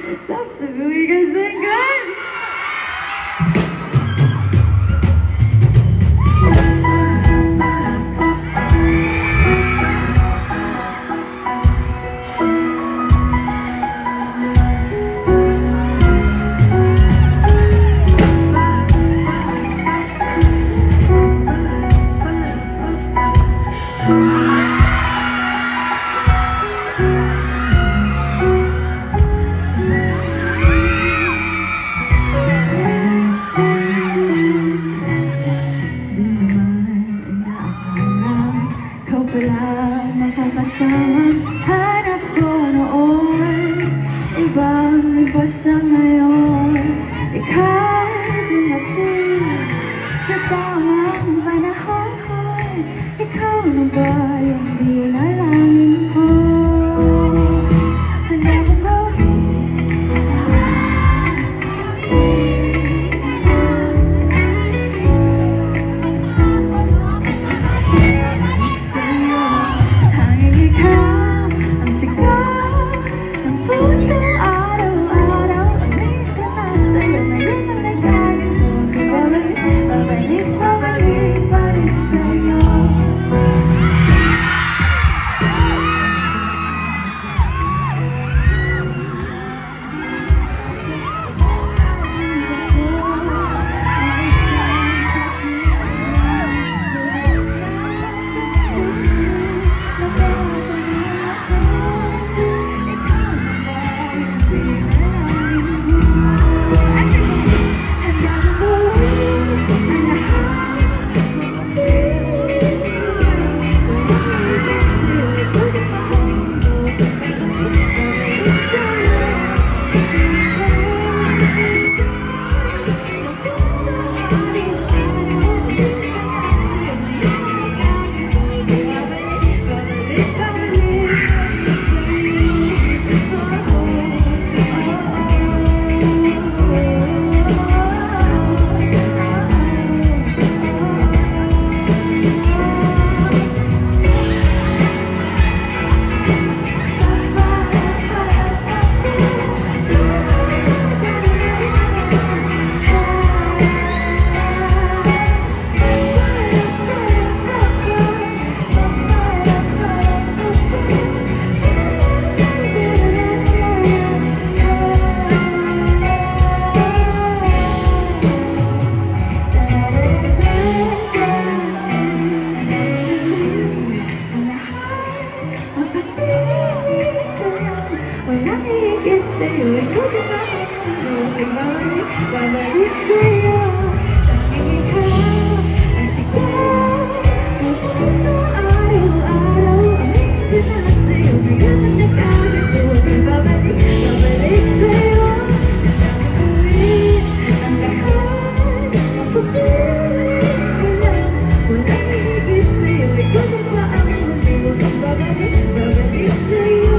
What's up, Cebu? You guys doing good? Pala makakasama hanap ko noon, ibang-iba sa ngayon. Ika'y dumating sa tamang panahon. Ikaw na ba yung dinalangin ko? Handa kong gawin sa'yo, ikaw na ba? Babalik sa'yo, tanging ikaw ang sigaw ng puso araw-araw. Aminin ko na sa'yo, ngayon ang nagkagat ko. Babalik sa'yo, ulit ang lahat ng pag-ibig ko lang. Walang hihigit sa'yo, ikaw na ba ang mundo? Babalik sa'yo.